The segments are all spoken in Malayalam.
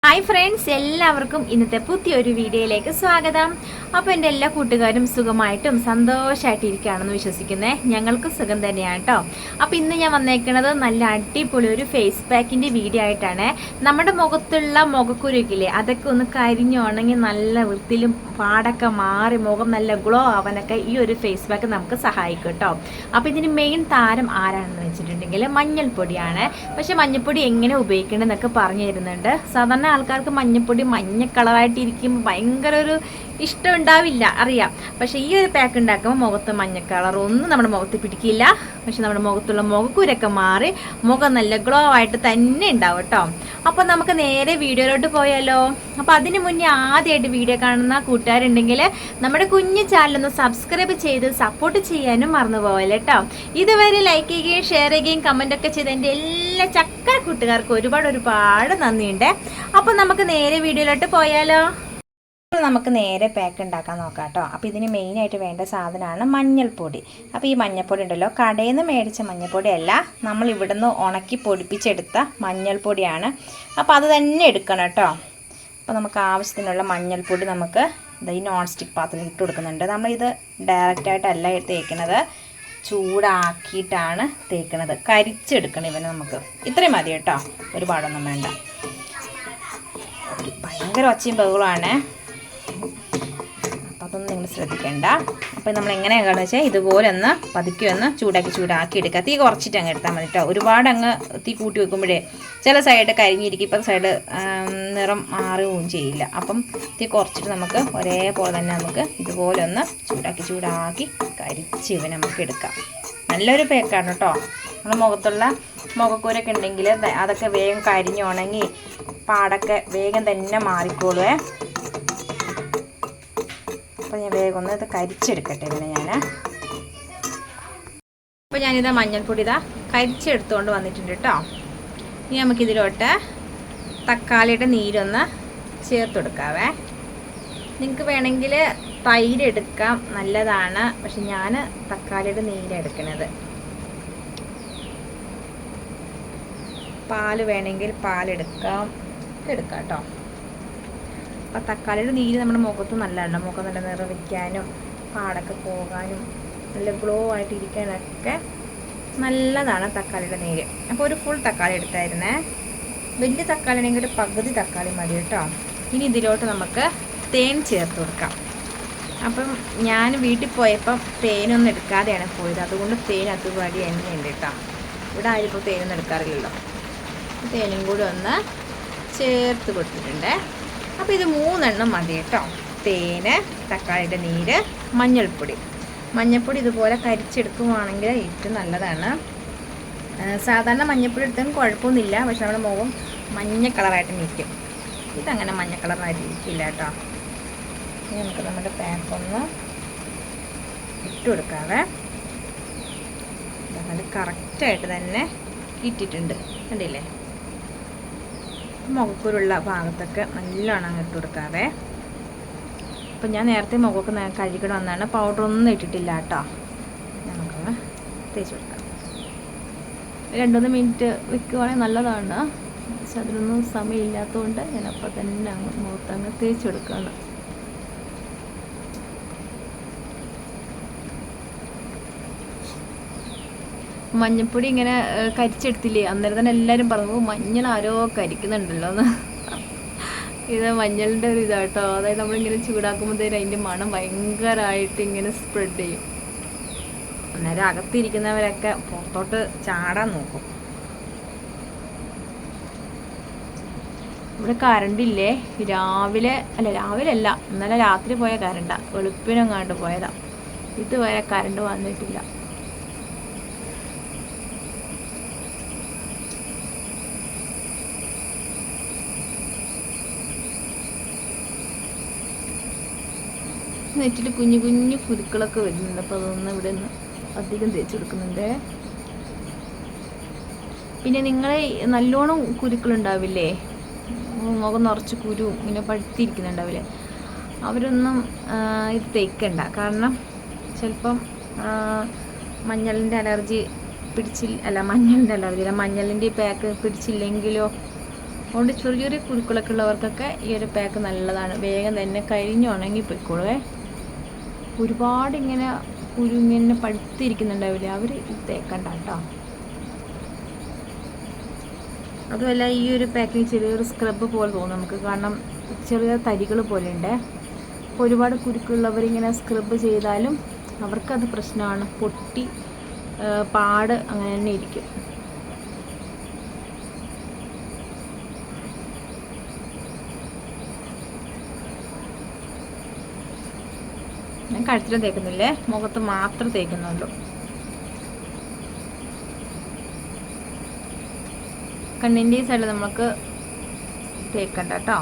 ഹായ് ഫ്രണ്ട്സ്, എല്ലാവർക്കും ഇന്നത്തെ പുതിയൊരു വീഡിയോയിലേക്ക് സ്വാഗതം. അപ്പോൾ എൻ്റെ എല്ലാ കൂട്ടുകാരും സുഖമായിട്ടും സന്തോഷമായിട്ടിരിക്കുകയാണെന്ന് വിശ്വസിക്കുന്നേ. ഞങ്ങൾക്ക് സുഖം തന്നെയാണ് കേട്ടോ. അപ്പോൾ ഇന്ന് ഞാൻ വന്നേക്കുന്നത് നല്ല അടിപൊളി ഒരു ഫേസ് പാക്കിൻ്റെ വീഡിയോ ആയിട്ടാണ്. നമ്മുടെ മുഖത്തുള്ള മുഖക്കുരുക്കില്ലേ, അതൊക്കെ ഒന്ന് കരിഞ്ഞുണങ്ങി നല്ല വൃത്തിയിലും പാടൊക്കെ മാറി മുഖം നല്ല ഗ്ലോ ആവാനൊക്കെ ഈ ഒരു ഫേസ് പാക്ക് നമുക്ക് സഹായിക്കും കേട്ടോ. അപ്പോൾ ഇതിന് മെയിൻ താരം ആരാണെന്ന് വെച്ചിട്ടുണ്ടെങ്കിൽ മഞ്ഞൾപ്പൊടിയാണ്. പക്ഷെ മഞ്ഞൾപ്പൊടി എങ്ങനെ ഉപയോഗിക്കണമെന്നൊക്കെ പറഞ്ഞു തരുന്നുണ്ട്. സാധാരണ ആൾക്കാർക്ക് മഞ്ഞൾപ്പൊടി മഞ്ഞ കളറായിട്ട് ഇരിക്കുമ്പോൾ ഭയങ്കര ഒരു ഇഷ്ടം ഉണ്ടാവില്ല, അറിയാം. പക്ഷേ ഈ ഒരു പാക്ക് ഉണ്ടാക്കുമ്പോൾ മുഖത്ത് മഞ്ഞ കളറൊന്നും നമ്മുടെ മുഖത്ത് പിടിക്കില്ല. പക്ഷെ നമ്മുടെ മുഖത്തുള്ള മുഖക്കുരൊക്കെ മാറി മുഖം നല്ല ഗ്ലോ ആയിട്ട് തന്നെ ഉണ്ടാവും കേട്ടോ. അപ്പോൾ നമുക്ക് നേരെ വീഡിയോയിലോട്ട് പോയാലോ. അപ്പോൾ അതിന് മുന്നേ ആദ്യമായിട്ട് വീഡിയോ കാണുന്ന കൂട്ടുകാരുണ്ടെങ്കിൽ നമ്മുടെ കുഞ്ഞു ചാനലൊന്ന് സബ്സ്ക്രൈബ് ചെയ്ത് സപ്പോർട്ട് ചെയ്യാനും മറന്നു പോകല്ലേ കേട്ടോ. ഇതുവരെ ലൈക്ക് ചെയ്യുകയും ഷെയർ ചെയ്യുകയും കമൻറ്റൊക്കെ ചെയ്ത് എൻ്റെ എല്ലാ ചക്കര കൂട്ടുകാർക്കും ഒരുപാട് നന്ദിയുണ്ട്. അപ്പോൾ നമുക്ക് നേരെ വീഡിയോയിലോട്ട് പോയാലോ. നമുക്ക് നേരെ പാക്ക് ഉണ്ടാക്കാൻ നോക്കാം കേട്ടോ. അപ്പോൾ ഇതിന് മെയിനായിട്ട് വേണ്ട സാധനമാണ് മഞ്ഞൾപ്പൊടി. അപ്പോൾ ഈ മഞ്ഞൾപ്പൊടി ഉണ്ടല്ലോ, കടയിൽ നിന്ന് മേടിച്ച മഞ്ഞൾപ്പൊടിയല്ല, നമ്മൾ ഇവിടുന്ന് ഉണക്കി പൊടിപ്പിച്ചെടുത്ത മഞ്ഞൾപ്പൊടിയാണ്. അപ്പോൾ അത് തന്നെ എടുക്കണം കേട്ടോ. അപ്പോൾ നമുക്ക് ആവശ്യത്തിനുള്ള മഞ്ഞൾപ്പൊടി നമുക്ക് ഈ നോൺ സ്റ്റിക്ക് പാത്രത്തിൽ ഇട്ട് കൊടുക്കുന്നുണ്ട്. നമ്മളിത് ഡയറക്റ്റായിട്ടല്ല തേക്കുന്നത്, ചൂടാക്കിയിട്ടാണ് തേക്കുന്നത്. കരിച്ചെടുക്കണം ഇവനെ നമുക്ക്. ഇത്രയും മതി കേട്ടോ, ഒരുപാടൊന്നും വേണ്ട. ഭയങ്കര ഒച്ചയും ബഹളമാണ്, അപ്പം അതൊന്നും നിങ്ങൾ ശ്രദ്ധിക്കേണ്ട. അപ്പോൾ നമ്മൾ എങ്ങനെയാണെന്ന് വെച്ചാൽ ഇതുപോലെ ഒന്ന് പതുക്കി ഒന്ന് ചൂടാക്കി എടുക്കുക. തീ കുറച്ചിട്ട് അങ്ങ് എടുത്താൽ മതി കേട്ടോ. ഒരുപാട് അങ്ങ് തീ കൂട്ടി വെക്കുമ്പോഴേ ചില സൈഡ് കരിഞ്ഞിരിക്കും, ഇപ്പം സൈഡ് നിറം മാറുകയും ചെയ്യില്ല. അപ്പം തീ കുറച്ചിട്ട് നമുക്ക് ഒരേപോലെ തന്നെ നമുക്ക് ഇതുപോലെ ഒന്ന് ചൂടാക്കി കരിച്ച് ഇവ നമുക്ക് എടുക്കാം. നല്ലൊരു പേക്കാണ് കേട്ടോ. നമ്മുടെ മുഖത്തുള്ള മുഖക്കൂരൊക്കെ ഉണ്ടെങ്കിൽ അതൊക്കെ വേഗം കരിഞ്ഞുണങ്ങി പാടൊക്കെ വേഗം തന്നെ മാറിക്കോളുവേ. അപ്പോൾ ഞാൻ വേഗം ഒന്ന് ഇത് കരിച്ചെടുക്കട്ടെ ഇവനെ ഞാൻ. അപ്പോൾ ഞാനിതാ മഞ്ഞൾപ്പൊടി കരിച്ചെടുത്തുകൊണ്ട് വന്നിട്ടുണ്ട് കേട്ടോ. ഇനി നമുക്കിതിലോട്ട് തക്കാളിയുടെ നീരൊന്ന് ചേർത്ത് കൊടുക്കാവേ. നിങ്ങൾക്ക് വേണമെങ്കിൽ തൈര് എടുക്കാം, നല്ലതാണ്. പക്ഷെ ഞാൻ തക്കാളിയുടെ നീരെടുക്കണത്. പാല് വേണമെങ്കിൽ പാലെടുക്കാം കേട്ടോ. അപ്പം തക്കാളിയുടെ നീര് നമ്മുടെ മുഖത്ത് നല്ലതാണ്. മുഖം നല്ല നിറം വയ്ക്കാനും പാടൊക്കെ പോകാനും നല്ല ഗ്ലോ ആയിട്ട് ഇരിക്കാനൊക്കെ നല്ലതാണ് തക്കാളിയുടെ നീര്. അപ്പോൾ ഒരു ഫുൾ തക്കാളി എടുത്തായിരുന്നേ. വലിയ തക്കാളി ആണെങ്കിൽ ഒരു പകുതി തക്കാളി മതി കേട്ടോ. ഇനി ഇതിലോട്ട് നമുക്ക് തേൻ ചേർത്ത് കൊടുക്കാം. അപ്പം ഞാൻ വീട്ടിൽ പോയപ്പം തേനൊന്നും എടുക്കാതെയാണ് പോയത്, അതുകൊണ്ട് തേൻ അതുപാടി എണ്ണയുണ്ട് കേട്ടോ. ഇവിടെ ആരും ഇപ്പോൾ തേനൊന്നും എടുക്കാറില്ലല്ലോ. തേനും കൂടി ഒന്ന് ചേർത്ത് കൊടുത്തിട്ടുണ്ട്. അപ്പോൾ ഇത് 3 എണ്ണം മതി കേട്ടോ. തേന്, തക്കാളിയുടെ നീര്, മഞ്ഞൾപ്പൊടി ഇതുപോലെ കരിച്ചെടുക്കുകയാണെങ്കിൽ ഏറ്റവും നല്ലതാണ്. സാധാരണ മഞ്ഞൾപ്പൊടി എടുത്താൽ കുഴപ്പമൊന്നുമില്ല, പക്ഷെ നമ്മുടെ മുഖം മഞ്ഞ കളറായിട്ട് നിൽക്കും. ഇതങ്ങനെ മഞ്ഞ കളറായിട്ട് ഇരിക്കില്ല കേട്ടോ. ഇനി നമുക്ക് നമ്മുടെ പാക്കൊന്ന് ഇട്ട് കൊടുക്കാവേ. അത് കറക്റ്റായിട്ട് തന്നെ ഇട്ടിട്ടുണ്ട്, കണ്ടില്ലേ. മുഖക്കുരുള്ള ഭാഗത്തൊക്കെ നല്ലോണം ഇട്ട് കൊടുക്കാവേ. അപ്പം ഞാൻ നേരത്തെ മുഖമൊക്കെ കഴുകിയിട്ട് വന്നാണ്, പൗഡറൊന്നും ഇട്ടിട്ടില്ല കേട്ടോ. നമുക്കൊന്ന് തേച്ച് കൊടുക്കാം. 2-3 മിനിറ്റ് വെക്കുകയാണെങ്കിൽ നല്ലതാണ്. പക്ഷെ അതിനൊന്നും സമയമില്ലാത്തതുകൊണ്ട് ഞാനപ്പോൾ തന്നെ മുഖത്തങ്ങ് തേച്ച് കൊടുക്കുകയാണ്. മഞ്ഞൾപ്പൊടി ഇങ്ങനെ കരിച്ചെടുത്തില്ലേ, അന്നേരം തന്നെ എല്ലാവരും പറഞ്ഞു മഞ്ഞൾ ആരോ കരിക്കുന്നുണ്ടല്ലോ എന്ന്. ഇത് മഞ്ഞളിൻ്റെ ഒരു ഇതാട്ടോ. അതായത് നമ്മളിങ്ങനെ ചൂടാക്കുമ്പോഴത്തേനും അതിൻ്റെ മണം ഭയങ്കരമായിട്ട് ഇങ്ങനെ സ്പ്രെഡ് ചെയ്യും. അന്നേരം അകത്തിരിക്കുന്നവരൊക്കെ പുറത്തോട്ട് ചാടാൻ നോക്കും. ഇവിടെ കറണ്ടില്ലേ, രാവിലെ അല്ല, ഇന്നലെ രാത്രി പോയ കറണ്ടാ. വെളുപ്പിനെങ്ങാണ്ട് പോയതാ. ഇതുവരെ കറണ്ട് വന്നിട്ടില്ല. നെറ്റിൽ കുഞ്ഞു കുരുക്കളൊക്കെ വരുന്നുണ്ട്. അപ്പോൾ അതൊന്നും ഇവിടെ നിന്ന് അധികം തേച്ച് കൊടുക്കുന്നുണ്ട്. പിന്നെ നിങ്ങൾ നല്ലോണം കുരുക്കളുണ്ടാവില്ലേ, മുഖം നിറച്ച് കുരു ഇങ്ങനെ പഴുത്തിരിക്കുന്നുണ്ടാവില്ലേ, അവരൊന്നും ഇത് തേക്കണ്ട. കാരണം ചിലപ്പം മഞ്ഞളിൻ്റെ അലർജി മഞ്ഞളിൻ്റെ പാക്ക് പിടിച്ചില്ലെങ്കിലോ അതുകൊണ്ട് ചെറിയ ചെറിയ കുരുക്കളൊക്കെ ഉള്ളവർക്കൊക്കെ ഈ ഒരു പാക്ക് നല്ലതാണ്. വേഗം തന്നെ കഴിഞ്ഞ് ഉണങ്ങി പോയിക്കോളുവേ. ഒരുപാട് ഇങ്ങനെ കുരുങ്ങിനെ പഴുത്തിരിക്കുന്നുണ്ടാവില്ലേ, അവർ തേക്കണ്ട കേട്ടോ. അതുമല്ല ഈ ഒരു പാക്കിങ് ചെറിയൊരു സ്ക്രബ് പോലെ തോന്നും നമുക്ക്, കാരണം ചെറിയ തരികൾ പോലെ ഉണ്ട്. അപ്പോൾ ഒരുപാട് കുരുക്കുള്ളവരിങ്ങനെ സ്ക്രബ് ചെയ്താലും അവർക്കത് പ്രശ്നമാണ്, പൊട്ടി പാട് അങ്ങനെ തന്നെ ഇരിക്കും. ഞാൻ കഴുത്തിലും തേക്കുന്നില്ലേ, മുഖത്ത് മാത്രം തേക്കുന്നുള്ളൂ. കണ്ണിൻ്റെ ഈ സൈഡിൽ നമുക്ക് തേക്കണ്ട കേട്ടോ,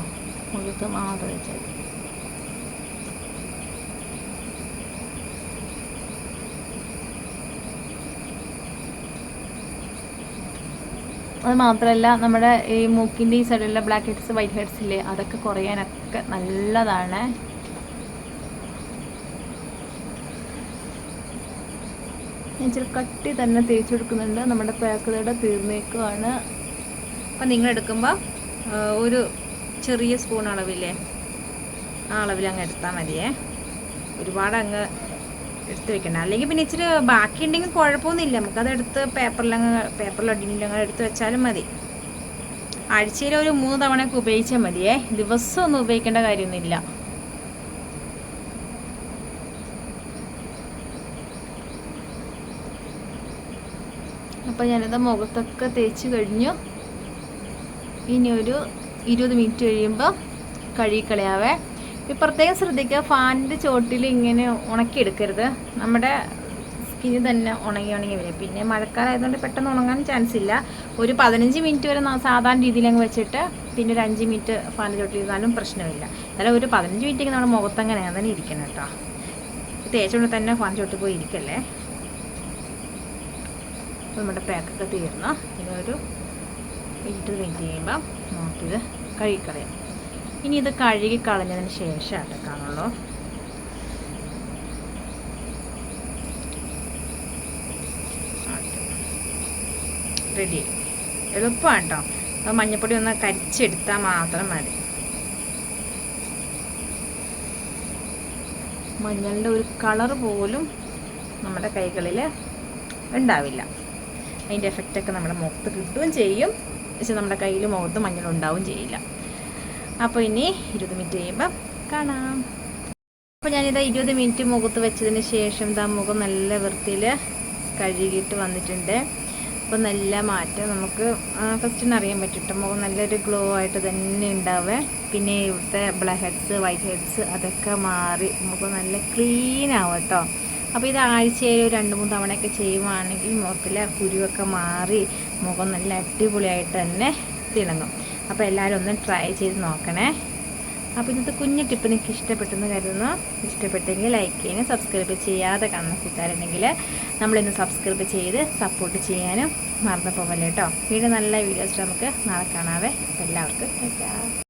മുഖത്ത് മാത്രം തേച്ചാൽ. അത് മാത്രമല്ല നമ്മുടെ ഈ മൂക്കിൻ്റെ ഈ സൈഡിലുള്ള ബ്ലാക്ക് ഹെഡ്സ് വൈറ്റ് ഹെഡ്സ് ഇല്ലേ, അതൊക്കെ കുറയാനൊക്കെ നല്ലതാണ്. ഞാൻ ഇച്ചിരി കട്ടി തന്നെ തേച്ച് കൊടുക്കുന്നുണ്ട്. നമ്മുടെ പാക്കുകളുടെ തീർന്നേക്കുവാണ്. അപ്പം നിങ്ങളെടുക്കുമ്പോൾ ഒരു ചെറിയ സ്പൂൺ അളവില്ലേ, ആ അളവിൽ അങ്ങ് എടുത്താൽ മതിയേ. ഒരുപാട് അങ്ങ് എടുത്ത് വെക്കണം, അല്ലെങ്കിൽ പിന്നെ ഇച്ചിരി ബാക്കി ഉണ്ടെങ്കിൽ കുഴപ്പമൊന്നുമില്ല, നമുക്കതെടുത്ത് പേപ്പറിലടിയിലങ്ങനെ എടുത്ത് വെച്ചാലും മതി. ആഴ്ചയിൽ ഒരു 3 തവണയൊക്കെ ഉപയോഗിച്ചാൽ മതിയേ, ദിവസം ഒന്നും ഉപയോഗിക്കേണ്ട കാര്യമൊന്നുമില്ല. അപ്പോൾ ഞാനിത് മുഖത്തൊക്കെ തേച്ച് കഴിഞ്ഞു. ഇനി ഒരു 20 മിനിറ്റ് കഴിയുമ്പോൾ കഴുകിക്കളയാവേ. പ്രത്യേകം ശ്രദ്ധിക്കുക, ഫാനിൻ്റെ ചോട്ടിൽ ഇങ്ങനെ ഉണക്കിയെടുക്കരുത്. നമ്മുടെ സ്കിന്ന് തന്നെ ഉണങ്ങി വരും. പിന്നെ മഴക്കാലമായതുകൊണ്ട് പെട്ടെന്ന് ഉണങ്ങാൻ ചാൻസ് ഇല്ല. ഒരു 15 മിനിറ്റ് വരെ സാധാരണ രീതിയിൽ അങ്ങ് വെച്ചിട്ട് പിന്നെ ഒരു 5 മിനിറ്റ് ഫാനിൻ്റെ ചോട്ടിൽ ഇരുന്നാലും പ്രശ്നമില്ല. എന്നാലും ഒരു 15 മിനിറ്റ് നമ്മുടെ മുഖത്തങ്ങനെ തന്നെ ഇരിക്കണം കേട്ടോ. തേച്ചുകൊണ്ട് തന്നെ ഫാനിൻ്റെ ചോട്ടിൽ പോയി ഇരിക്കല്ലേ. നമ്മുടെ പാക്കൊക്കെ തീർന്നു. ഇനി ഒരു 20 മിനിറ്റ് കഴിയുമ്പോൾ നമുക്കിത് കഴുകിക്കളയാം. ഇനി ഇത് കഴുകി കളഞ്ഞതിന് ശേഷം അടക്കാനുള്ളൂ. റെഡി, എളുപ്പമാണ് കേട്ടോ. അത് മഞ്ഞപ്പൊടി ഒന്ന് കരിച്ചെടുത്താൽ മാത്രം മതി. മഞ്ഞളുടെ ഒരു കളർ പോലും നമ്മുടെ കൈകളിൽ ഉണ്ടാവില്ല. അതിൻ്റെ എഫക്റ്റൊക്കെ നമ്മുടെ മുഖത്ത് കിട്ടുകയും ചെയ്യും, പക്ഷെ നമ്മുടെ കയ്യിൽ മുഖത്ത് മഞ്ഞളുണ്ടാവും ചെയ്യില്ല. അപ്പോൾ ഇനി 20 മിനിറ്റ് കഴിയുമ്പോൾ കാണാം. അപ്പോൾ ഞാനിതാ 20 മിനിറ്റ് മുഖത്ത് വെച്ചതിന് ശേഷം ഇതാ മുഖം നല്ല വൃത്തിയിൽ കഴുകിയിട്ട് വന്നിട്ടുണ്ട്. അപ്പോൾ നല്ല മാറ്റം നമുക്ക് ഫസ്റ്റ് അറിയാൻ പറ്റും. മുഖം നല്ലൊരു ഗ്ലോ ആയിട്ട് തന്നെ ഉണ്ടാവേ. പിന്നെ ഇവിടുത്തെ ബ്ലാക്ക് ഹെഡ്സ് വൈറ്റ് ഹെഡ്സ് അതൊക്കെ മാറി മുഖം നല്ല ക്ലീൻ ആവും കേട്ടോ. അപ്പോൾ ഇത് ആഴ്ചയിൽ 2-3 തവണയൊക്കെ ചെയ്യുവാണെങ്കിൽ മുഖത്തിലെ കുരുവൊക്കെ മാറി മുഖം നല്ല അടിപൊളിയായിട്ട് തന്നെ തിളങ്ങും. അപ്പോൾ എല്ലാവരും ഒന്ന് ട്രൈ ചെയ്ത് നോക്കണേ. അപ്പോൾ ഇന്നത്തെ കുഞ്ഞു ടിപ്പ് നിങ്ങൾക്ക് ഇഷ്ടപ്പെട്ടെന്ന് കരുതുന്നു. ഇഷ്ടപ്പെട്ടെങ്കിൽ ലൈക്ക് ചെയ്യാനും സബ്സ്ക്രൈബ് ചെയ്യാതെ കാണുന്ന കൂട്ടുകാരുണ്ടെങ്കിൽ നമ്മളിന്ന് സബ്സ്ക്രൈബ് ചെയ്ത് സപ്പോർട്ട് ചെയ്യാനും മറന്നു പോകല്ലേ കേട്ടോ. വീണ്ടും നല്ല വീഡിയോസ് നമുക്ക് നാളെ കാണാവേ. എല്ലാവർക്കും